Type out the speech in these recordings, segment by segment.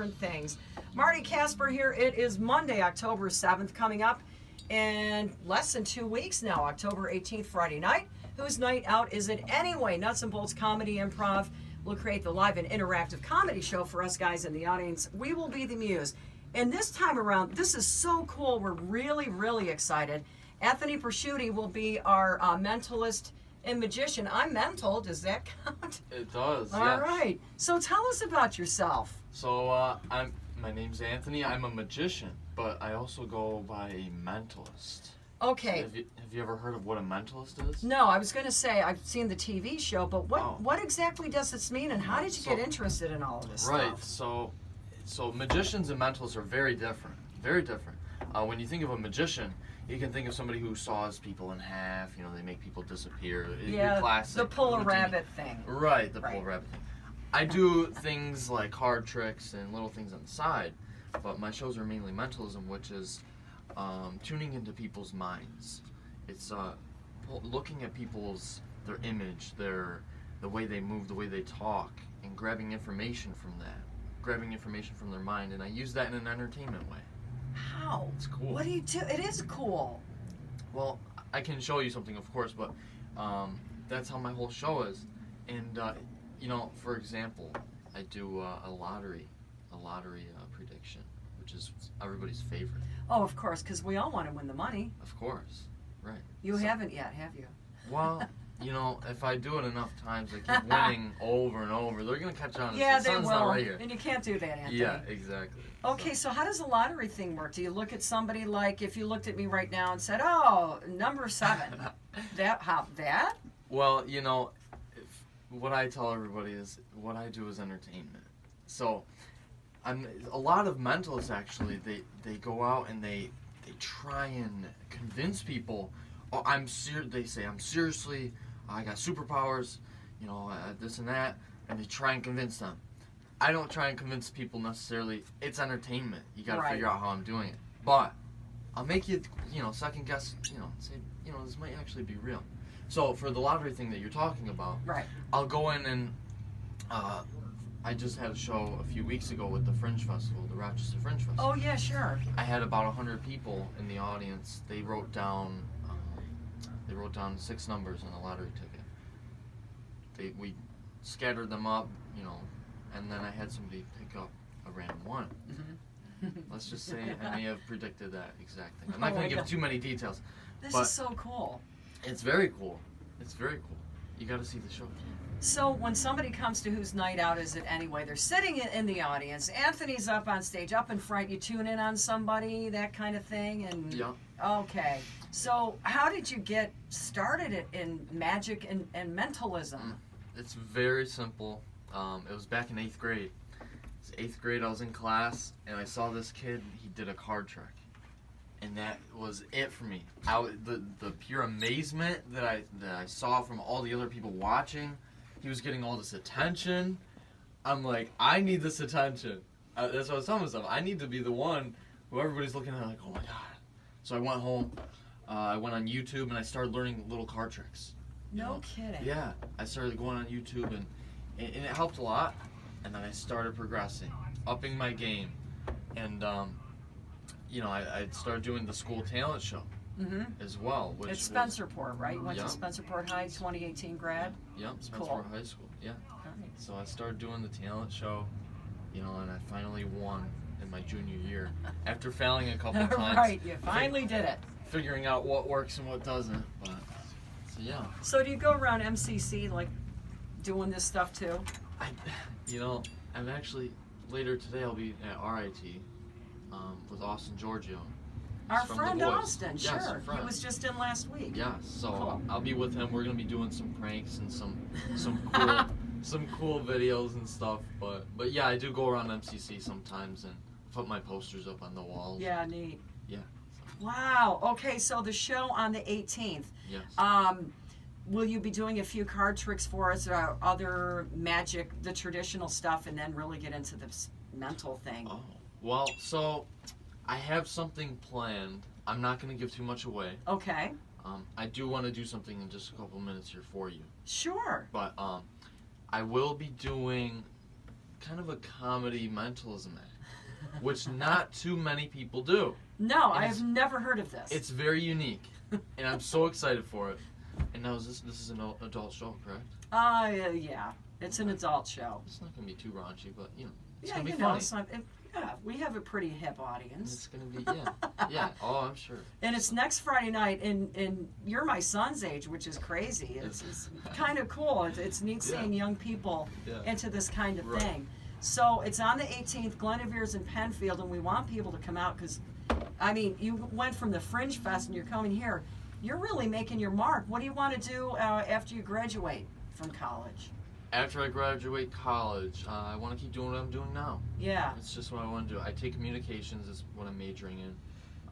different things. Marti, Casper here. It is Monday, October 7th, coming up in less than 2 weeks now, October 18th, Friday night. Whose night out is it anyway? Nuts and Bolts Comedy Improv will create the live and interactive comedy show for us guys in the audience. We will be the muse. And this time around, this is so cool. We're really, really excited. Anthony Presciutti will be our mentalist and magician. I'm mental. Does that count? It does. All right. So tell us about yourself. So my name's Anthony. I'm a magician, but I also go by a mentalist. Okay. Have you ever heard of what a mentalist is? No, I was going to say I've seen the TV show, but what exactly does this mean, and how did you get interested in all of this stuff? Right. So magicians and mentalists are very different. Very different. When you think of a magician, you can think of somebody who saws people in half. You know, they make people disappear. Yeah, classic, the pull a rabbit thing. Right, the pull a rabbit thing. I do things like card tricks and little things on the side, but my shows are mainly mentalism, which is tuning into people's minds. It's looking at their image, the way they move, the way they talk, and grabbing information from that, grabbing information from their mind, and I use that in an entertainment way. How? It's cool. What do you do? It is cool. Well, I can show you something, of course, but that's how my whole show is. And you know, for example, I do a lottery prediction, which is everybody's favorite. Oh, of course, because we all want to win the money. Of course, right. You haven't yet, have you? Well, you know, if I do it enough times, I keep winning over and over. They're gonna catch on. Yeah, the they sun's will. Not right here. And you can't do that, Anthony. Yeah, exactly. Okay, so how does the lottery thing work? Do you look at somebody like if you looked at me right now and said, "Oh, number 7," that? Well, you know, what I tell everybody is what I do is entertainment. So, a lot of mentalists actually they go out and they try and convince people. Oh, they say I'm seriously. I got superpowers, you know, this and that, and they try and convince them. I don't try and convince people necessarily. It's entertainment. You got to figure out how I'm doing it. But I'll make you, you know, second guess, you know, say, you know, this might actually be real. So for the lottery thing that you're talking about, right? I'll go in and I just had a show a few weeks ago with the Fringe Festival, the Rochester Fringe Festival. Oh yeah, sure. I had about 100 people in the audience. They wrote down 6 numbers on a lottery ticket. We scattered them up, you know, and then I had somebody pick up a random one. Mm-hmm. Let's just say I may have predicted that exact thing. I'm not going to give too many details. This is so cool. It's very cool. It's very cool. You got to see the show. So when somebody comes to whose night out is it anyway, they're sitting in the audience. Anthony's up on stage, up in front. You tune in on somebody, that kind of thing, and yeah. Okay. So how did you get started in magic and mentalism? It's very simple. It was back in 8th grade. It's 8th grade. I was in class and I saw this kid. He did a card trick, and that was it for me. The pure amazement that I saw from all the other people watching. He was getting all this attention. I'm like, I need this attention. That's what I was telling myself. I need to be the one who everybody's looking at like, oh my god. So I went home. I went on YouTube and I started learning little card tricks. No kidding. Yeah, I started going on YouTube and it helped a lot. And then I started progressing, upping my game, and you know, I started doing the school talent show as well. Which it's Spencerport, right? You went to Spencerport High, 2018 grad. Yep, Spencerport High School. Yeah. Right. So I started doing the talent show, you know, and I finally won in my junior year after failing a couple times. Right, you finally did it. Figuring out what works and what doesn't. But so yeah. So do you go around MCC like doing this stuff too? You know, I'm actually later today. I'll be at RIT with Austin Giorgio. Our friend Austin, yes, sure. He was just in last week. Yeah, so cool. I'll be with him. We're gonna be doing some pranks and some cool videos and stuff. But yeah, I do go around MCC sometimes and put my posters up on the walls. Yeah, neat. Yeah. Wow. Okay, so the show on the 18th. Yes. Will you be doing a few card tricks for us, or other magic, the traditional stuff, and then really get into this mental thing? Oh, well, so I have something planned. I'm not going to give too much away. Okay. I do want to do something in just a couple minutes here for you. Sure. But I will be doing kind of a comedy mentalism act, which not too many people do. No, I have never heard of this. It's very unique, and I'm so excited for it. And now this is an adult show, correct? Yeah, it's an adult show. It's not gonna be too raunchy, but it's Yeah, gonna be you funny. know, it's not, yeah, we have a pretty hip audience. It's gonna be yeah. Oh, I'm sure. And it's next Friday night, and you're my son's age, which is crazy. It's kind of cool. It's neat seeing young people into this kind of thing. So it's on the 18th, Glenevere's in Penfield, and we want people to come out because, I mean, you went from the Fringe Fest and you're coming here. You're really making your mark. What do you want to do after you graduate from college? After I graduate college, I want to keep doing what I'm doing now. Yeah. It's just what I want to do. I take communications is what I'm majoring in.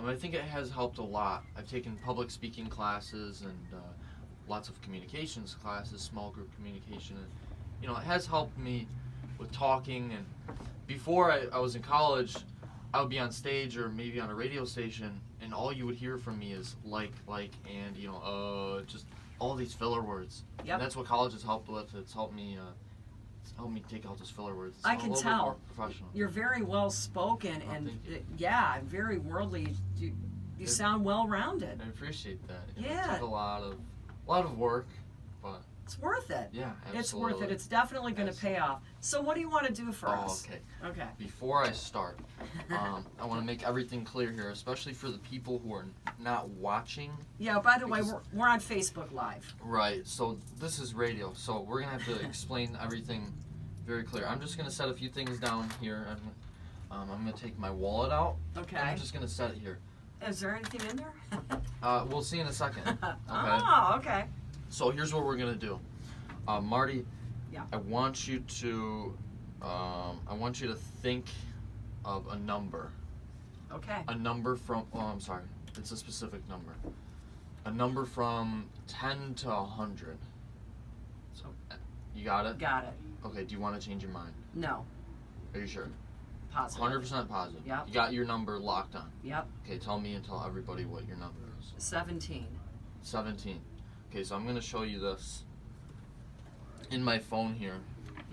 I think it has helped a lot. I've taken public speaking classes and lots of communications classes, small group communication. And, it has helped me with talking. And before I was in college, I would be on stage or maybe on a radio station, and all you would hear from me is like, and, just all these filler words. Yep. And that's what college has helped with. It's helped me take out those filler words. It's I a can little bit tell. more professional. You're very well spoken and very worldly. You sound well rounded. I appreciate that. Yeah. It took a lot of work, but It's worth it. yeah, absolutely. It's worth it. It's definitely going to pay off. So what do you want to do for us? Okay. Okay. Before I start, I want to make everything clear here, especially for the people who are not watching. Yeah, by the way, we're on Facebook Live. Right, so this is radio, so we're going to have to explain everything very clear. I'm just going to set a few things down here. I'm going to take my wallet out. Okay. And I'm just going to set it here. Is there anything in there? We'll see in a second. Okay. Oh, okay. So here's what we're going to do. Marty, Yeah. I want you to think of a number. Okay. A number from, I'm sorry, it's a specific number. A number from 10 to 100. So, you got it? Got it. Okay, do you want to change your mind? No. Are you sure? Positive. 100% positive? Yep. You got your number locked on? Yep. Okay, tell me and tell everybody what your number is. 17. 17. Okay, so I'm going to show you this. In my phone here,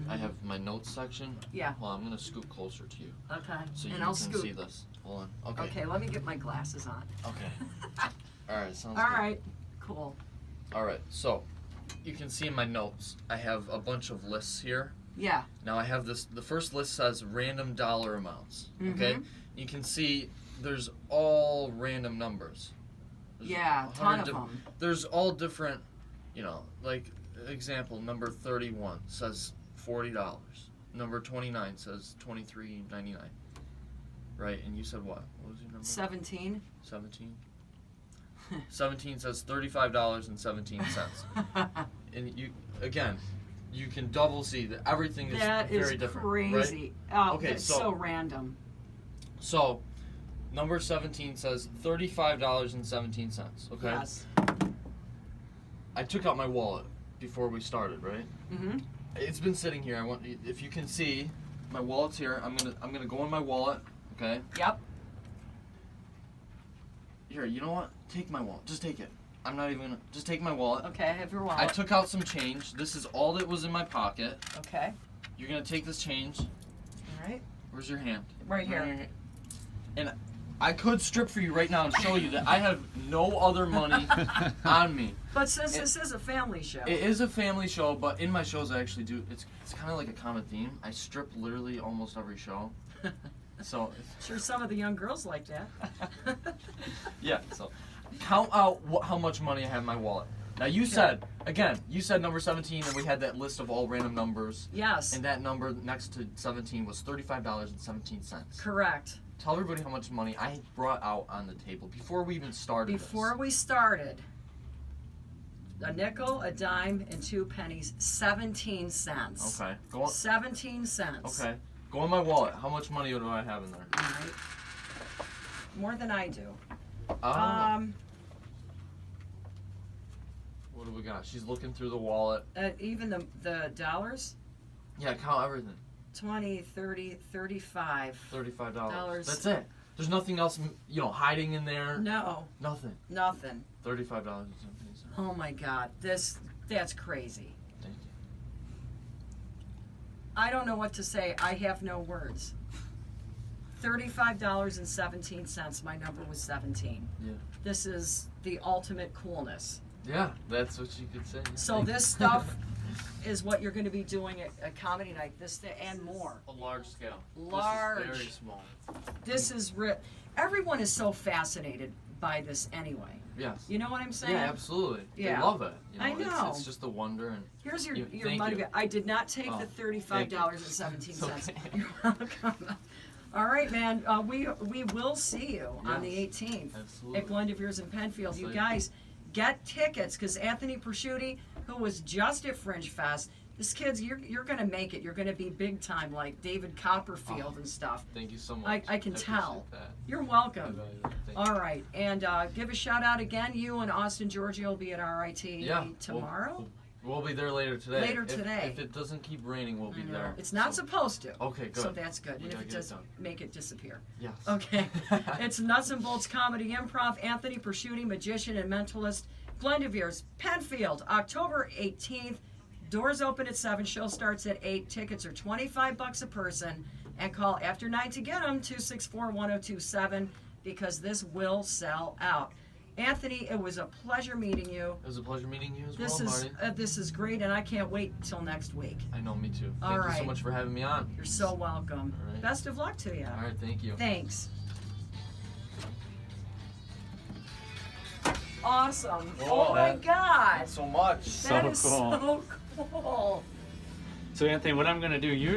I have my notes section. Yeah. Well, I'm going to scoot closer to you. Okay. So and you I'll can scoot. see this. Hold on. Okay. Okay, let me get my glasses on. Okay. All right, sounds All good. right. Cool. All right, so you can see in my notes, I have a bunch of lists here. Yeah. Now I have this, the first list says random dollar amounts, okay? You can see there's all random numbers. There's Yeah, a ton of them. There's all different, like example, number 31 says $40. Number 29 says $23.99. Right, and you said what? What was your number? 17. 17? 17 says $35.17. And you can double see that everything is That very is different. crazy. Right? Oh, Okay, that's so random. So, number 17 says $35.17. Okay. Yes. I took out my wallet before we started, right? Mhm. It's been sitting here. If you can see, my wallet's here. I'm gonna go in my wallet. Okay. Yep. Here, you know what? Take my wallet. Just take it. I'm not even gonna. Just take my wallet. Okay, I have your wallet. I took out some change. This is all that was in my pocket. Okay. You're gonna take this change. All right. Where's your hand? Right here. And I could strip for you right now and show you that I have no other money on me. But since this is a family show. It is a family show, but in my shows I actually do. It's kind of like a common theme. I strip literally almost every show. So. Sure, some of the young girls like that. Yeah. So, count out how much money I have in my wallet. Now you said number 17, and we had that list of all random numbers. Yes. And that number next to 17 was $35.17. Correct. Tell everybody how much money I brought out on the table before we even started. Before we started, a nickel, a dime, and 2 pennies, 17 cents. Okay. Go on. 17 cents. Okay. Go in my wallet. How much money do I have in there? All right. More than I do. What do we got? She's looking through the wallet. Even the dollars? Yeah, count everything. 20, 30, 35. $35. That's it. There's nothing else, hiding in there. No. Nothing. Nothing. $35.17. Oh my God. That's crazy. Thank I don't know what to say. I have no words. $35.17. My number was 17. Yeah. This is the ultimate coolness. Yeah, that's what you could say. So this stuff is what you're going to be doing at comedy night. And more. A large scale. Large. This is very small. This is everyone is so fascinated by this anyway. Yes. You know what I'm saying? Yeah, absolutely. Yeah. They love it. You know, I know. It's just a wonder. And Here's your thank money you. back. I did not take the $35.17. You're welcome. All right, man. We will see you on the 18th Absolutely. at Glendivere's in Penfield. You Excited. guys get tickets because Anthony Presciutti, who was just at Fringe Fest, this kid's you're gonna make it. You're gonna be big time like David Copperfield and stuff. Thank you so much. I can tell. appreciate that. You're welcome. Thank you. All right, and give a shout out again. You and Austin Giorgio will be at RIT Yeah, tomorrow. We'll be there later today. Later today. If it doesn't keep raining, we'll be I know. there. It's not So- supposed to. Okay, good. So that's good. We And if gotta it get does, done. make it disappear. Yes. Okay. It's Nuts and Bolts Comedy Improv. Anthony Presciutti, magician and mentalist. Glendivere's Penfield, October 18th. Doors open at 7. Show starts at 8. Tickets are $25 a person. And call after 9 to get them, 264-1027, because this will sell out. Anthony, it was a pleasure meeting you. It was a pleasure meeting you as This well, is Marty. this is great, and I can't wait till next week. I know, me too. All Thank you so right. much for having me on. You're so welcome. All right. Best of luck to you. All right, thank you. Thanks. Awesome. Whoa, Oh my that- God. So much. That So is cool. so cool. So Anthony, what I'm gonna do usually